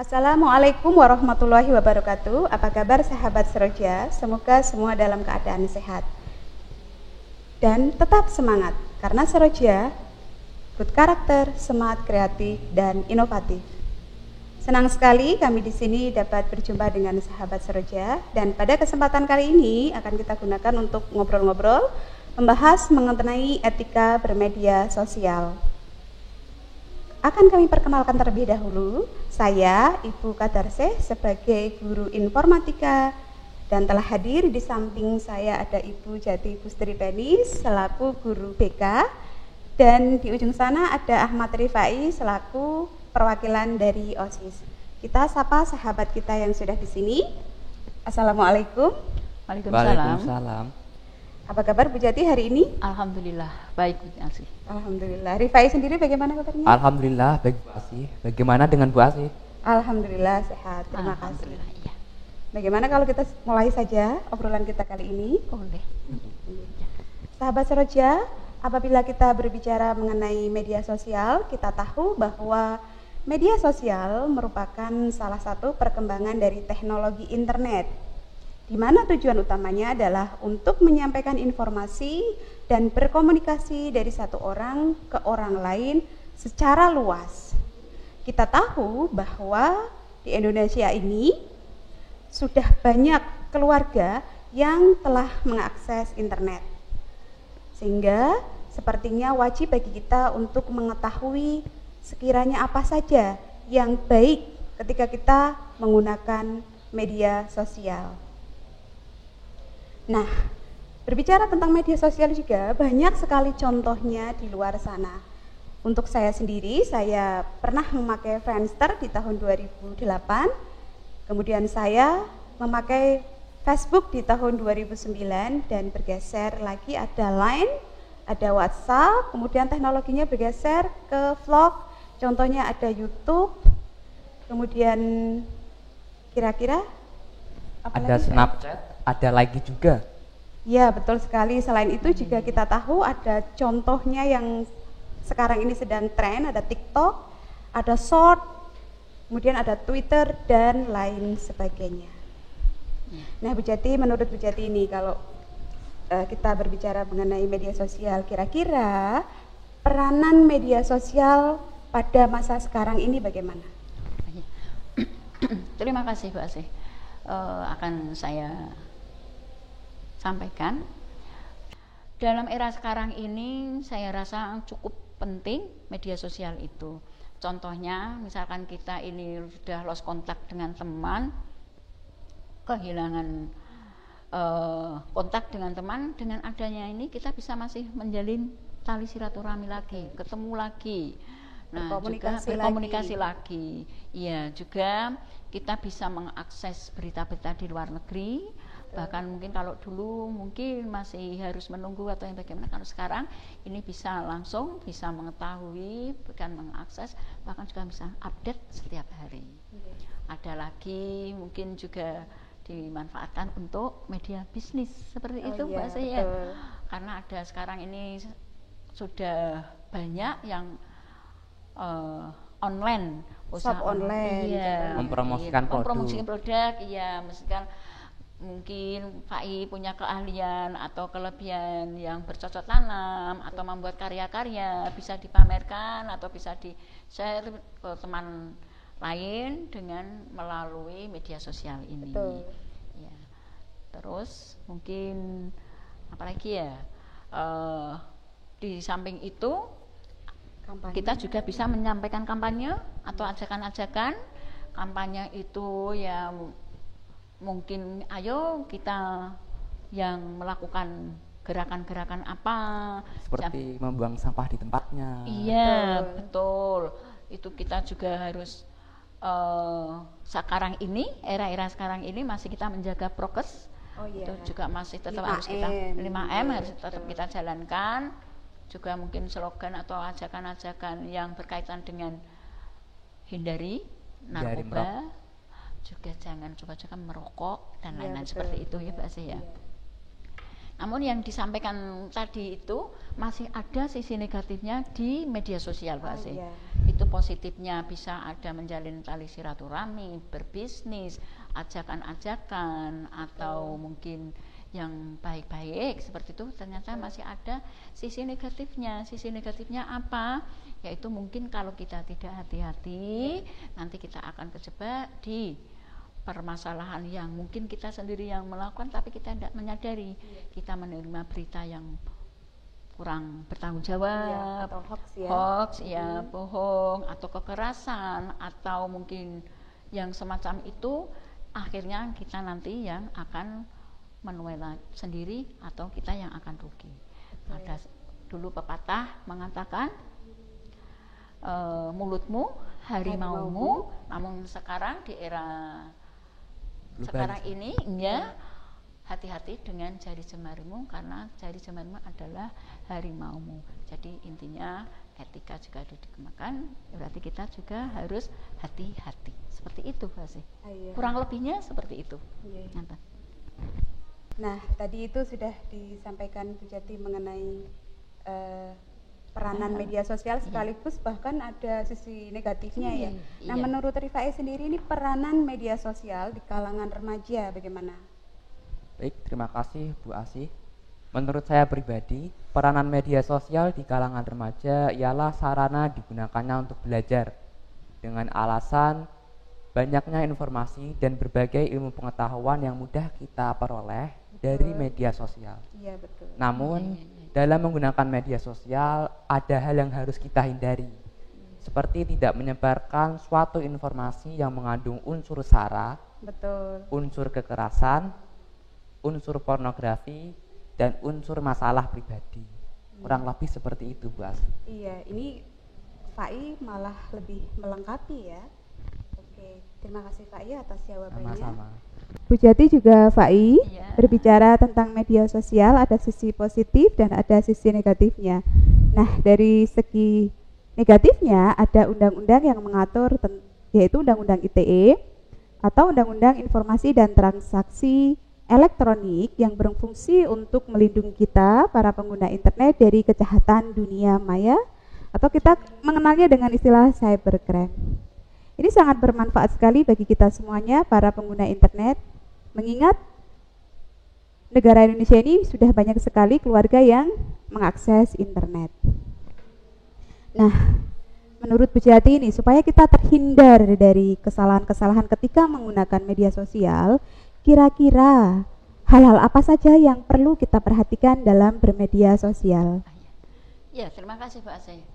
Assalamualaikum warahmatullahi wabarakatuh. Apa kabar sahabat Seroja? Semoga semua dalam keadaan sehat dan tetap semangat karena Seroja good karakter, smart, kreatif, dan inovatif. Senang sekali kami di sini dapat berjumpa dengan sahabat Seroja, dan pada kesempatan kali ini akan kita gunakan untuk ngobrol-ngobrol membahas mengenai etika bermedia sosial. Akan kami perkenalkan terlebih dahulu, saya Ibu Kadarsih sebagai guru informatika, dan telah hadir di samping saya ada Ibu Jati Bustri Penis selaku guru BK, dan di ujung sana ada Ahmad Rifai selaku perwakilan dari OSIS. Kita sapa sahabat kita yang sudah di sini. Assalamualaikum. Waalaikumsalam. Apa kabar Bu Jati hari ini? Alhamdulillah, baik Bu Asih. Alhamdulillah. Rifai sendiri bagaimana kabarnya? Alhamdulillah, baik Bu Asih. Bagaimana dengan Bu Asih? Alhamdulillah sehat, terima kasih. Ya. Bagaimana kalau kita mulai saja obrolan kita kali ini? Boleh. Sahabat Seroja, apabila kita berbicara mengenai media sosial, kita tahu bahwa media sosial merupakan salah satu perkembangan dari teknologi internet, di mana tujuan utamanya adalah untuk menyampaikan informasi dan berkomunikasi dari satu orang ke orang lain secara luas. Kita tahu bahwa di Indonesia ini sudah banyak keluarga yang telah mengakses internet, sehingga sepertinya wajib bagi kita untuk mengetahui sekiranya apa saja yang baik ketika kita menggunakan media sosial. Nah, berbicara tentang media sosial juga banyak sekali contohnya di luar sana. Untuk saya sendiri, saya pernah memakai Friendster di tahun 2008. Kemudian saya memakai Facebook di tahun 2009 dan bergeser lagi ada Line, ada WhatsApp, kemudian teknologinya bergeser ke vlog, contohnya ada YouTube, kemudian kira-kira ada Snapchat, ada lagi juga. Ya, betul sekali. Selain itu juga kita tahu ada contohnya yang sekarang ini sedang tren, ada TikTok, ada Short, kemudian ada Twitter dan lain sebagainya. Nah, Bu Jati, menurut Bu Jati ini kalau kita berbicara mengenai media sosial, kira-kira peranan media sosial pada masa sekarang ini bagaimana? Terima kasih Bu Asih. Akan saya sampaikan. Dalam era sekarang ini saya rasa cukup penting media sosial itu. Contohnya misalkan kita ini sudah lost kontak dengan teman, kehilangan kontak dengan teman, dengan adanya ini kita bisa masih menjalin tali silaturahmi lagi, ketemu lagi. Nah, juga berkomunikasi lagi. Iya, juga kita bisa mengakses berita-berita di luar negeri. Bahkan mungkin kalau dulu mungkin masih harus menunggu atau yang bagaimana, kalau sekarang ini bisa langsung bisa mengetahui, bukan mengakses, bahkan juga bisa update setiap hari. Ada lagi mungkin juga dimanfaatkan untuk media bisnis seperti itu Mbak saya. Karena ada sekarang ini sudah banyak yang online, usaha online, iya, mempromosikan produk, iya, mungkin PAI punya keahlian atau kelebihan yang bercocok tanam atau membuat karya-karya bisa dipamerkan atau bisa di-share ke teman lain dengan melalui media sosial ini. Betul. Ya. Terus mungkin apalagi ya, di samping itu kampanye. Kita juga bisa menyampaikan kampanye atau ajakan-ajakan. Kampanye itu ya mungkin ayo kita yang melakukan gerakan-gerakan apa seperti membuang sampah di tempatnya. Iya, betul. Itu kita juga harus sekarang ini, era-era sekarang ini masih kita menjaga prokes. Itu juga masih tetap 5M. Harus kita 5M harus tetap kita jalankan. Juga mungkin slogan atau ajakan-ajakan yang berkaitan dengan hindari narkoba, juga jangan coba-coba merokok dan lain-lain seperti itu ya Mbak Asih ya. Namun yang disampaikan tadi itu masih ada sisi negatifnya di media sosial Mbak Asih. Itu positifnya bisa ada menjalin tali silaturahmi, berbisnis, ajakan-ajakan, atau mungkin yang baik-baik seperti itu, ternyata masih ada sisi negatifnya. Sisi negatifnya apa? Yaitu mungkin kalau kita tidak hati-hati, nanti kita akan kejebak di permasalahan yang mungkin kita sendiri yang melakukan tapi kita tidak menyadari. Kita menerima berita yang kurang bertanggung jawab, atau hoax ya, bohong, atau kekerasan, atau mungkin yang semacam itu, akhirnya kita nanti yang akan menuai sendiri atau kita yang akan rugi. Ada dulu pepatah mengatakan mulutmu harimaumu, namun sekarang di era sekarang ini ya hati-hati dengan jari jemarimu, karena jari jemarimu adalah harimaumu. Jadi intinya etika juga harus dikembangkan, berarti kita juga harus hati-hati. Seperti itu Mbak Asih. Kurang lebihnya seperti itu. Nah, tadi itu sudah disampaikan Bu Jati mengenai peranan media sosial, sekaligus bahkan ada sisi negatifnya ya. Nah, menurut Rifai sendiri ini peranan media sosial di kalangan remaja bagaimana? Baik, terima kasih Bu Asih. Menurut saya pribadi, peranan media sosial di kalangan remaja ialah sarana digunakannya untuk belajar dengan alasan banyaknya informasi dan berbagai ilmu pengetahuan yang mudah kita peroleh dari media sosial. Iya, betul. Namun dalam menggunakan media sosial ada hal yang harus kita hindari, seperti tidak menyebarkan suatu informasi yang mengandung unsur sara, unsur kekerasan, unsur pornografi, dan unsur masalah pribadi. Kurang lebih seperti itu, Bu Asih. Iya, ini Fai malah lebih melengkapi ya. Oke, terima kasih Fai atas jawabannya. Sama-sama. Bu Jati juga Fai berbicara tentang media sosial, ada sisi positif dan ada sisi negatifnya. Nah, dari segi negatifnya ada undang-undang yang mengatur yaitu Undang-Undang ITE atau Undang-Undang Informasi dan Transaksi Elektronik yang berfungsi untuk melindungi kita para pengguna internet dari kejahatan dunia maya atau kita mengenalnya dengan istilah cybercrime. Ini sangat bermanfaat sekali bagi kita semuanya para pengguna internet, mengingat negara Indonesia ini sudah banyak sekali keluarga yang mengakses internet. Nah, menurut Bu Jati ini supaya kita terhindar dari kesalahan-kesalahan ketika menggunakan media sosial, kira-kira hal-hal apa saja yang perlu kita perhatikan dalam bermedia sosial? Ya, terima kasih Pak Asih.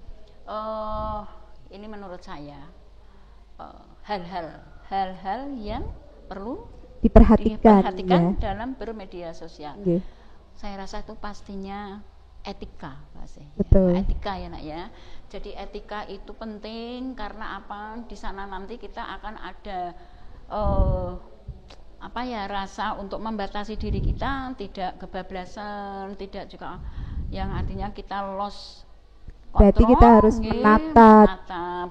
Ini menurut saya hal-hal yang perlu diperhatikan ya, dalam bermedia sosial. Saya rasa itu pastinya etika, Pak Asih. Betul. Etika ya Nak ya. Jadi etika itu penting karena apa? Di sana nanti kita akan ada rasa untuk membatasi diri kita, tidak kebablasan, tidak juga yang artinya kita lost kontrol. Berarti kita harus menata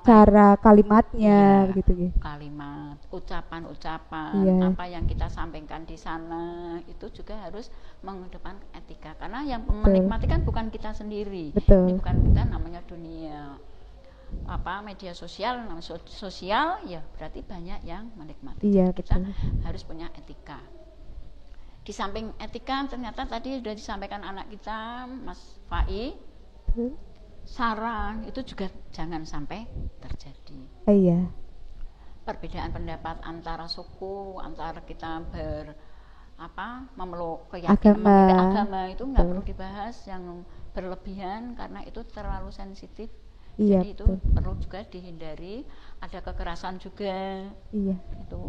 cara kalimatnya begitu. Kalimat, ucapan-ucapan, apa yang kita sampaikan di sana itu juga harus mengedepan etika, karena yang menikmati kan bukan kita sendiri. Ini bukan kita, namanya dunia media sosial, sosial ya berarti banyak yang menikmati. Kita harus punya etika. Di samping etika ternyata tadi sudah disampaikan anak kita Mas Fai, saran itu juga jangan sampai terjadi. Perbedaan pendapat antara suku, antara kita memeluk keyakinan agama itu nggak perlu dibahas yang berlebihan karena itu terlalu sensitif. Jadi itu perlu juga dihindari. Ada kekerasan juga, itu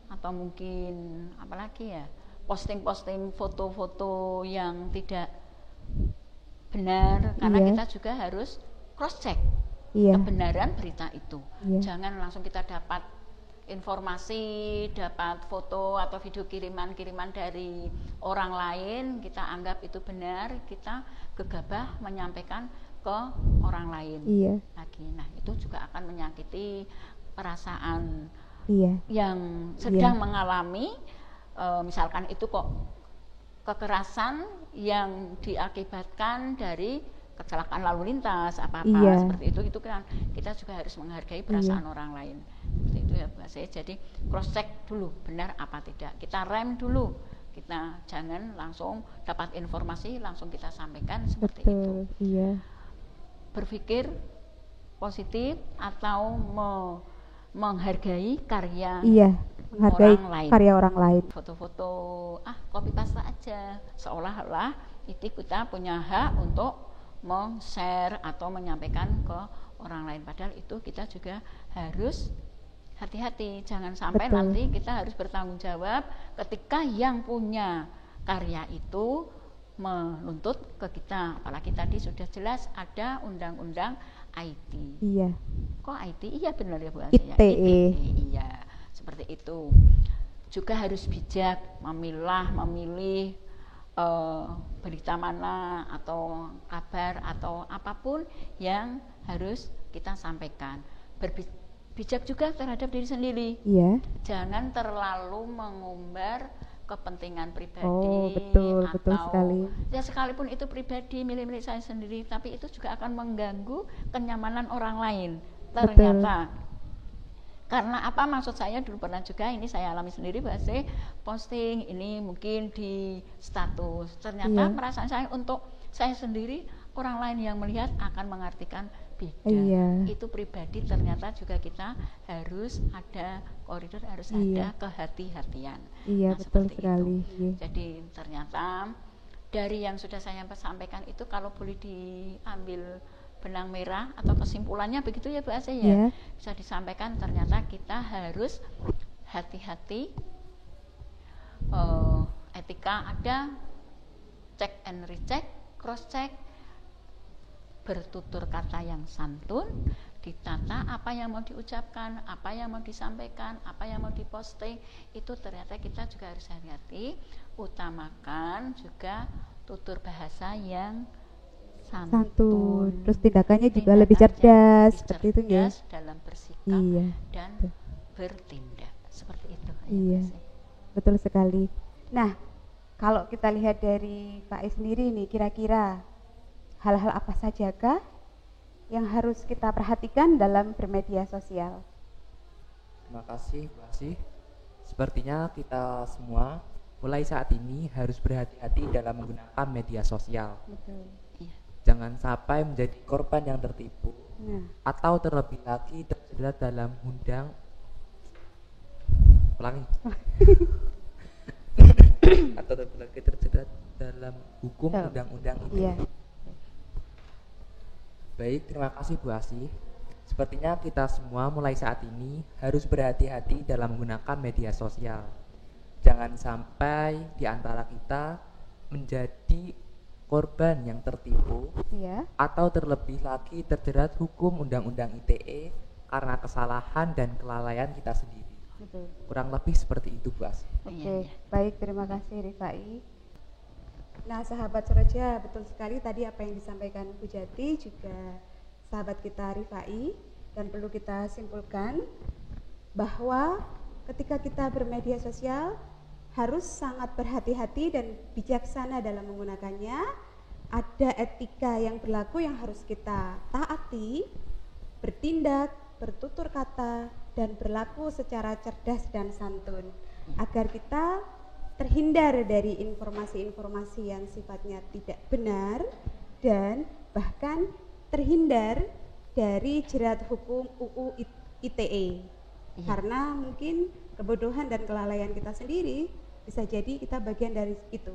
atau mungkin apalagi ya, posting-posting foto-foto yang tidak benar, karena kita juga harus cross check kebenaran berita itu. Jangan langsung kita dapat informasi, dapat foto atau video kiriman dari orang lain, kita anggap itu benar, kita gegabah menyampaikan ke orang lain lagi. Nah, itu juga akan menyakiti perasaan yang sedang mengalami, misalkan itu kok kekerasan yang diakibatkan dari kecelakaan lalu lintas apa-apa seperti itu kan kita juga harus menghargai perasaan orang lain seperti itu ya Bu Asih. Jadi cross check dulu benar apa tidak, kita rem dulu, kita jangan langsung dapat informasi langsung kita sampaikan seperti itu. Berpikir positif atau menghargai karya menghargai orang lain. Karya orang lain. Foto-foto copy paste aja, seolah-olah itu kita punya hak untuk share atau menyampaikan ke orang lain, padahal itu kita juga harus hati-hati, jangan sampai nanti kita harus bertanggung jawab ketika yang punya karya itu menuntut ke kita. Apalagi tadi sudah jelas ada undang-undang IT. Kok IT? Iya benar ya Bu Asih ya. ITE. Iya, seperti itu. Juga harus bijak memilih berita mana atau kabar atau apapun yang harus kita sampaikan. Bijak juga terhadap diri sendiri. Jangan terlalu mengumbar kepentingan pribadi betul sekali. Ya sekalipun itu pribadi milik saya sendiri, tapi itu juga akan mengganggu kenyamanan orang lain ternyata. Karena apa, maksud saya dulu pernah juga, ini saya alami sendiri, Bu Asih, posting ini mungkin di status, ternyata perasaan saya untuk saya sendiri, orang lain yang melihat akan mengartikan beda. Itu pribadi, ternyata juga kita harus ada koridor, harus ada kehati-hatian. Betul sekali. Jadi ternyata dari yang sudah saya sampaikan itu, kalau boleh diambil benang merah atau kesimpulannya begitu ya Bu Asih ya, bisa disampaikan ternyata kita harus hati-hati, etika ada, check and recheck, cross check, bertutur kata yang santun, ditata apa yang mau diucapkan, apa yang mau disampaikan, apa yang mau diposting, itu ternyata kita juga harus hati-hati, utamakan juga tutur bahasa yang santun. Terus tindakannya juga lebih cerdas, seperti itu ya. Dalam bersikap dan bertindak seperti itu. Betul sekali. Nah, kalau kita lihat dari Pak sendiri nih, kira-kira hal-hal apa sajakah yang harus kita perhatikan dalam bermedia sosial? Terima kasih Bu Asih. Sepertinya kita semua mulai saat ini harus berhati-hati dalam menggunakan media sosial. Jangan sampai menjadi korban yang tertipu atau terlebih lagi terjerat dalam atau terlebih lagi terjerat dalam hukum undang-undang ITE. Baik, terima kasih Bu Asih. Sepertinya kita semua mulai saat ini harus berhati-hati dalam menggunakan media sosial. Jangan sampai di antara kita menjadi korban yang tertipu atau terlebih lagi terjerat hukum undang-undang ITE karena kesalahan dan kelalaian kita sendiri. Kurang lebih seperti itu Bu Asih. Baik, terima kasih Rifai. Nah sahabat Seroja, betul sekali tadi apa yang disampaikan Bu Jati juga sahabat kita Rifai, dan perlu kita simpulkan bahwa ketika kita bermedia sosial harus sangat berhati-hati dan bijaksana dalam menggunakannya. Ada etika yang berlaku yang harus kita taati, bertindak, bertutur kata, dan berlaku secara cerdas dan santun, agar kita terhindar dari informasi-informasi yang sifatnya tidak benar dan bahkan terhindar dari jerat hukum UU ITE. Karena mungkin kebodohan dan kelalaian kita sendiri bisa jadi kita bagian dari itu.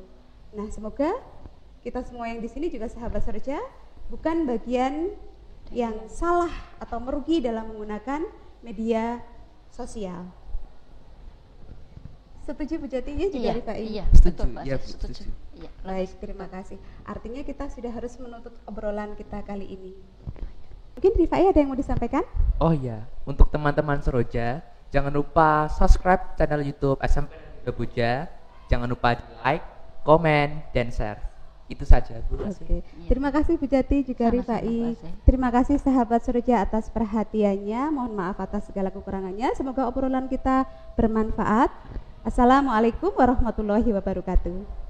Nah, semoga kita semua yang di sini juga sahabat Seroja bukan bagian yang salah atau merugi dalam menggunakan media sosial. Setuju Bu Jati ya juga Rifai? Iya, betul Pak. Setuju. Baik, terima kasih. Artinya kita sudah harus menutup obrolan kita kali ini. Mungkin Rifai ada yang mau disampaikan? Oh iya, untuk teman-teman Seroja, jangan lupa subscribe channel YouTube SMP Buja. Jangan lupa di like, komen, dan share. Itu saja Bu Asih. Terima kasih Bu Jati juga Rifai. Terima kasih sahabat Seroja atas perhatiannya. Mohon maaf atas segala kekurangannya. Semoga obrolan kita bermanfaat. Assalamualaikum warahmatullahi wabarakatuh.